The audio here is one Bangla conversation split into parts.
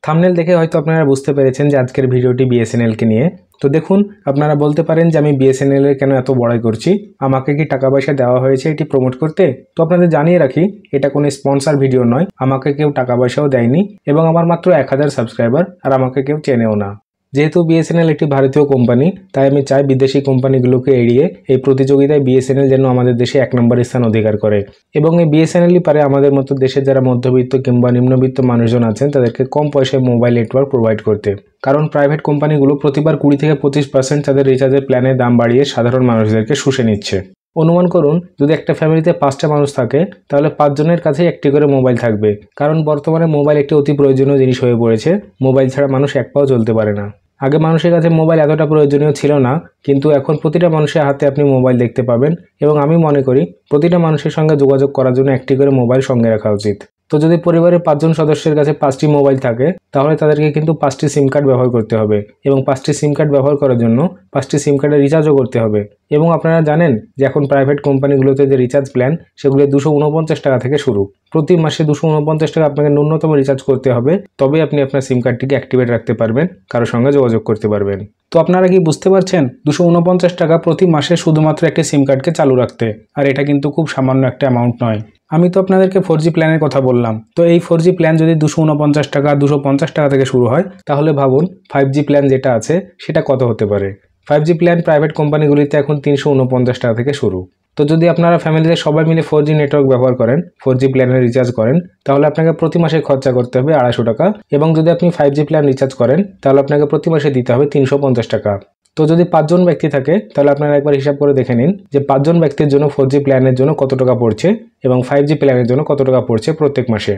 থাম্বনেল দেখে হয়তো আপনারা বুঝতে পেরেছেন যে আজকের ভিডিওটি বিএসএনএল কে নিয়ে। তো দেখুন, আপনারা বলতে পারেন যে আমি বিএসএনএল এর কেন এত বড়াই করছি, আমাকে কি টাকা পয়সা দেওয়া হয়েছে এটি প্রমোট করতে? তো আপনাদের জানিয়ে রাখি, এটা কোনো স্পন্সর ভিডিও নয়, আমাকে কেউ টাকা পয়সাও দেয়নি এবং আমার মাত্র 1000 সাবস্ক্রাইবার, আর আমাকে কেউ চেনেও না। যেহেতু বিএসএনএল একটি ভারতীয় কোম্পানি, তাই আমি চাই বিদেশি কোম্পানিগুলোকে এড়িয়ে এই প্রতিযোগিতায় বিএসএনএল যেন আমাদের দেশে 1 নম্বর স্থান অধিকার করে এবং এই বিএসএনএলই পারে আমাদের মতো দেশের যারা মধ্যবিত্ত কিংবা নিম্নবিত্ত মানুষজন আছেন তাদেরকে কম পয়সায় মোবাইল নেটওয়ার্ক প্রোভাইড করতে। কারণ প্রাইভেট কোম্পানিগুলো প্রতিবার 20 থেকে 25% তাদের রিচার্জের প্ল্যানের দাম বাড়িয়ে সাধারণ মানুষদেরকে শুষে নিচ্ছে। অনুমান করুন, যদি একটা ফ্যামিলিতে 5টা মানুষ থাকে, তাহলে 5 জনের কাছেই একটি করে মোবাইল থাকবে। কারণ বর্তমানে মোবাইল একটি অতি প্রয়োজনীয় জিনিস হয়ে পড়েছে। মোবাইল ছাড়া মানুষ এক পাও চলতে পারে না। আগে মানুষের কাছে মোবাইল এতটা প্রয়োজনীয় ছিল না, কিন্তু এখন প্রতিটা মানুষের হাতে আপনি মোবাইল দেখতে পাবেন এবং আমি মনে করি প্রতিটা মানুষের সঙ্গে যোগাযোগ করার জন্য একটি করে মোবাইল সঙ্গে রাখা উচিত। তো যদি পরিবারের 5 জন সদস্যের কাছে 5টি মোবাইল থাকে, তাহলে তাদেরকে কিন্তু 5টি সিম কার্ড ব্যবহার করতে হবে এবং 5টি সিম কার্ড ব্যবহার করার জন্য 5টি সিম কার্ডের রিচার্জও করতে হবে। এবং আপনারা জানেন যে এখন প্রাইভেট কোম্পানিগুলোতে যে রিচার্জ প্ল্যান, সেগুলো 249 টাকা থেকে শুরু। প্রতি মাসে 249 টাকা আপনাকে ন্যূনতম রিচার্জ করতে হবে, তবে আপনি আপনার সিম কার্ডটিকে অ্যাক্টিভেট রাখতে পারবেন, কারোর সঙ্গে যোগাযোগ করতে পারবেন। তো আপনারা কি বুঝতে পারছেন, 249 টাকা প্রতি মাসে শুধুমাত্র একটি সিম কার্ডকে চালু রাখতে, আর এটা কিন্তু খুব সামান্য একটা অ্যামাউন্ট নয়। আমি তো আপনাদেরকে 4G প্ল্যানের কথা বললাম, তো এই 4G প্ল্যান যদি 249 টাকা 250 টাকা থেকে শুরু হয়, তাহলে ভাবুন 5G প্ল্যান যেটা আছে সেটা কত হতে পারে। 5G প্ল্যান প্রাইভেট কোম্পানিগুলিতে এখন 349 টাকা থেকে শুরু। তো যদি আপনারা ফ্যামিলিতে সবাই মিলে 4G নেটওয়ার্ক ব্যবহার করেন, 4G প্ল্যানের রিচার্জ করেন, তাহলে আপনাকে প্রতি মাসে খরচা করতে হবে 250 টাকা এবং যদি আপনি 5G প্ল্যান রিচার্জ করেন, তাহলে আপনাকে প্রতি মাসে দিতে হবে 350 টাকা। তো যদি 5 জন ব্যক্তি থাকে, তাহলে আপনারা একবার হিসাব করে দেখে নিন যে 5 জন ব্যক্তির জন্য 4G প্ল্যানের জন্য কত টাকা পড়ছে এবং 5G প্ল্যানের জন্য কত টাকা পড়ছে প্রত্যেক মাসে।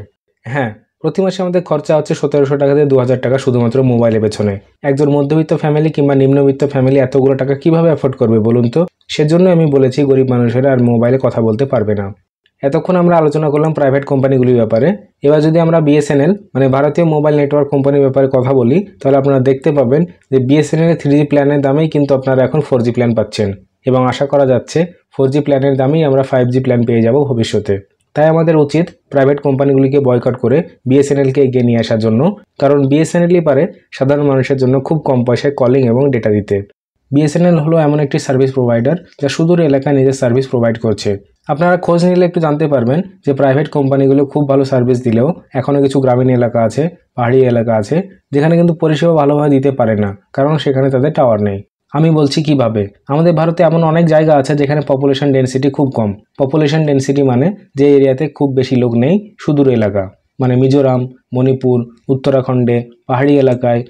হ্যাঁ, প্রতি মাসে আমাদের খরচা হচ্ছে 1700 টাকা থেকে 2000 টাকা শুধুমাত্র মোবাইলের পেছনে। একজন মধ্যবিত্ত ফ্যামিলি কিংবা নিম্নবিত্ত ফ্যামিলি এতগুলো টাকা কিভাবে অ্যাফোর্ড করবে বলুন তো? সেজন্য আমি বলেছি গরিব মানুষেরা আর মোবাইলে কথা বলতে পারবে না। এতক্ষণ আমরা আলোচনা করলাম প্রাইভেট কোম্পানিগুলির ব্যাপারে। এবার যদি আমরা বিএসএনএল মানে ভারতীয় মোবাইল নেটওয়ার্ক কোম্পানির ব্যাপারে কথা বলি, তাহলে আপনারা দেখতে পাবেন যে বিএসএনএল 3G প্ল্যানের দামেই কিন্তু আপনারা এখন 4G প্ল্যান পাচ্ছেন এবং আশা করা যাচ্ছে 4G প্ল্যানের দামেই আমরা 5G প্ল্যান পেয়ে যাব ভবিষ্যতে। তাই আমাদের উচিত প্রাইভেট কোম্পানিগুলিকে বয়কট করে বিএসএনএলকে এগিয়ে নিয়ে আসার জন্য, কারণ বিএসএনএলই পারে সাধারণ মানুষের জন্য খুব কম পয়সায় কলিং এবং ডেটা দিতে। বিএসএনএল হলো এমন একটি সার্ভিস প্রোভাইডার যা সুদূর এলাকায় নিজের সার্ভিস প্রোভাইড করছে। আপনারা খোঁজ নিলে একটু জানতে পারবেন যে প্রাইভেট কোম্পানিগুলো খুব ভালো সার্ভিস দিলেও এখনও কিছু গ্রামীণ এলাকা আছে, পাহাড়ি এলাকা আছে, যেখানে কিন্তু পরিষেবা ভালোভাবে দিতে পারে না, কারণ সেখানে তাদের টাওয়ার নেই। আমি বলছি কিভাবে। আমাদের ভারতে এমন অনেক জায়গা আছে যেখানে পপুলেশন ডেনসিটি খুব কম। পপুলেশন ডেনসিটি মানে যে এরিয়াতে খুব বেশি লোক নেই, সুদূর এলাকা, মানে মিজোরাম, মণিপুর, উত্তরাখণ্ডে, পাহাড়ি এলাকায়,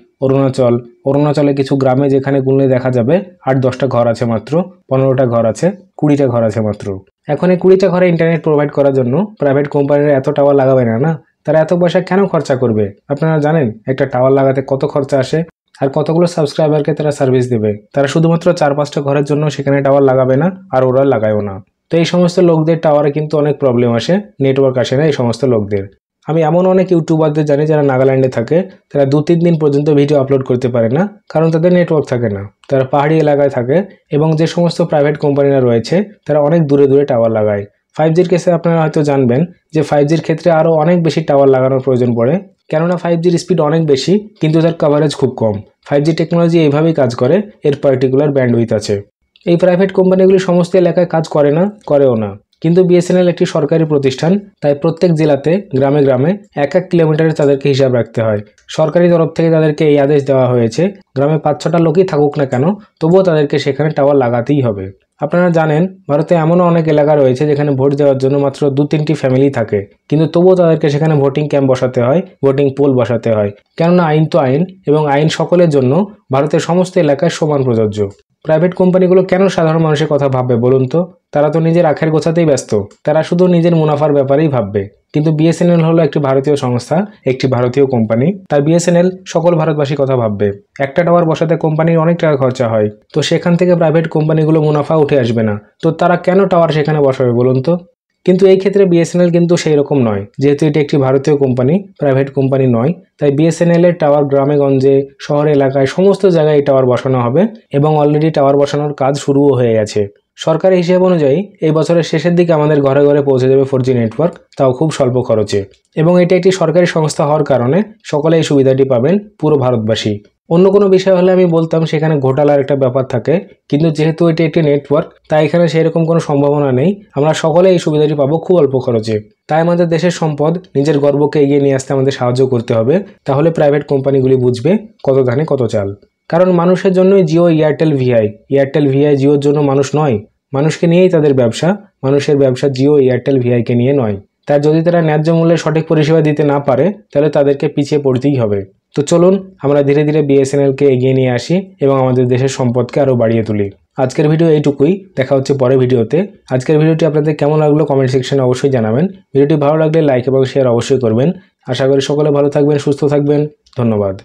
অরুণাচলে কিছু গ্রামে যেখানে গুনলে দেখা যাবে 8-10টা ঘর আছে মাত্র, 15টা ঘর আছে, 20টা ঘর আছে মাত্র। এখন এই 20টা ঘরে ইন্টারনেট প্রোভাইড করার জন্য প্রাইভেট কোম্পানিরা এত টাওয়ার লাগাবে না। তারা এত পয়সা কেন খরচা করবে? আপনারা জানেন একটা টাওয়ার লাগাতে কত খরচা আসে আর কতগুলো সাবস্ক্রাইবারকে তারা সার্ভিস দেবে? তারা শুধুমাত্র 4-5টা ঘরের জন্য সেখানে টাওয়ার লাগাবে না, আর ওরা লাগায়ও না। তো এই সমস্ত লোকদের টাওয়ারে কিন্তু অনেক প্রবলেম আসে, নেটওয়ার্ক আসে না এই সমস্ত লোকদের। আমি এমন অনেক ইউটিউবারদের জানি যারা নাগাল্যান্ডে থাকে, তারা 2-3 দিন পর্যন্ত ভিডিও আপলোড করতে পারে না, কারণ তাদের নেটওয়ার্ক থাকে না। তারা পাহাড়ি এলাকায় থাকে এবং যে সমস্ত প্রাইভেট কোম্পানিরা রয়েছে তারা অনেক দূরে দূরে টাওয়ার লাগায়। 5Gর কেসে আপনারা হয়তো জানবেন যে 5Gর ক্ষেত্রে আরও অনেক বেশি টাওয়ার লাগানোর প্রয়োজন পড়ে, কেননা 5Gর স্পিড অনেক বেশি কিন্তু তার কভারেজ খুব কম। 5G টেকনোলজি এইভাবেই কাজ করে, এর পার্টিকুলার ব্যান্ডউইথ আছে। এই প্রাইভেট কোম্পানিগুলি সমস্ত এলাকায় কাজ করে না, করেও না। কিন্তু বিএসএনএল একটি সরকারি প্রতিষ্ঠান, তাই প্রত্যেক জেলাতে গ্রামে গ্রামে 1-1 কিলোমিটারে তাদেরকে হিসাব রাখতে হয়। সরকারি তরফ থেকে তাদেরকে এই আদেশ দেওয়া হয়েছে, গ্রামে 5-6টা লোকই থাকুক না কেন, তবুও তাদেরকে সেখানে টাওয়ার লাগাতেই হবে। আপনারা জানেন ভারতে এমনও অনেক এলাকা রয়েছে যেখানে ভোট দেওয়ার জন্য মাত্র 2-3টি ফ্যামিলি থাকে, কিন্তু তবুও তাদেরকে সেখানে ভোটিং ক্যাম্প বসাতে হয়, ভোটিং পোল বসাতে হয়, কেননা আইন তো আইন এবং আইন সকলের জন্য ভারতের সমস্ত এলাকায় সমান প্রযোজ্য। প্রাইভেট কোম্পানিগুলো কেন সাধারণ মানুষের কথা ভাববে বলুন তো? তারা তো নিজের আখের গোছাতেই ব্যস্ত, তারা শুধু নিজের মুনাফার ব্যাপারেই ভাববে। কিন্তু বিএসএনএল হলো একটি ভারতীয় সংস্থা, একটি ভারতীয় কোম্পানি, তাই বিএসএনএল সকল ভারতবাসী কথা ভাববে। একটা টাওয়ার বসাতে কোম্পানির অনেক টাকা খরচা হয়, তো সেখান থেকে প্রাইভেট কোম্পানিগুলো মুনাফা উঠে আসবে না, তো তারা কেন টাওয়ার সেখানে বসাবে বলুন তো? কিন্তু এই ক্ষেত্রে বিএসএনএল কিন্তু সেই রকম নয়, যেহেতু এটি একটি ভারতীয় কোম্পানি, প্রাইভেট কোম্পানি নয়, তাই বিএসএনএল এর টাওয়ার গ্রামে গঞ্জে, শহর এলাকায় সমস্ত জায়গায় এই টাওয়ার বসানো হবে এবং অলরেডি টাওয়ার বসানোর কাজ শুরুও হয়ে গেছে। সরকারি হিসাব অনুযায়ী এই বছরের শেষের দিকে আমাদের ঘরে ঘরে পৌঁছে যাবে 4G নেটওয়ার্ক, তাও খুব স্বল্প খরচে। এবং এটি একটি সরকারি সংস্থা হওয়ার কারণে সকলে এই সুবিধাটি পাবেন, পুরো ভারতবাসী। অন্য কোনো বিষয় হলে আমি বলতাম সেখানে ঘোটালার একটা ব্যাপার থাকে, কিন্তু যেহেতু এটি একটি নেটওয়ার্ক তাই এখানে সেরকম কোনো সম্ভাবনা নেই। আমরা সকলে এই সুবিধাটি পাবো খুব অল্প খরচে। তাই আমাদের দেশের সম্পদ, নিজের গর্বকে এগিয়ে নিয়ে আসতে আমাদের সাহায্য করতে হবে। তাহলে প্রাইভেট কোম্পানিগুলি বুঝবে কত ধানে কত চাল। কারণ মানুষের জন্যই জিও, এয়ারটেল, ভিআই। এয়ারটেল, ভিআই জিওর জন্য মানুষ নয়, মানুষকে নিয়েই তাদের ব্যবসা। মানুষের ব্যবসা জিও, এয়ারটেল, ভিআইকে নিয়ে নয়। তাই যদি তারা ন্যায্য মূল্যে সঠিক পরিষেবা দিতে না পারে তাহলে তাদেরকে পিছিয়ে পড়তেই হবে। তো চলুন আমরা ধীরে ধীরে বিএসএনএলকে এগিয়ে নিয়ে আসি এবং আমাদের দেশের সম্পদকে আরও বাড়িয়ে তুলি। আজকের ভিডিও এইটুকুই, দেখা হচ্ছে পরের ভিডিওতে। আজকের ভিডিওটি আপনাদের কেমন লাগলো কমেন্ট সেকশনে অবশ্যই জানাবেন। ভিডিওটি ভালো লাগলে লাইক এবং শেয়ার অবশ্যই করবেন। আশা করি সকলে ভালো থাকবেন, সুস্থ থাকবেন। ধন্যবাদ।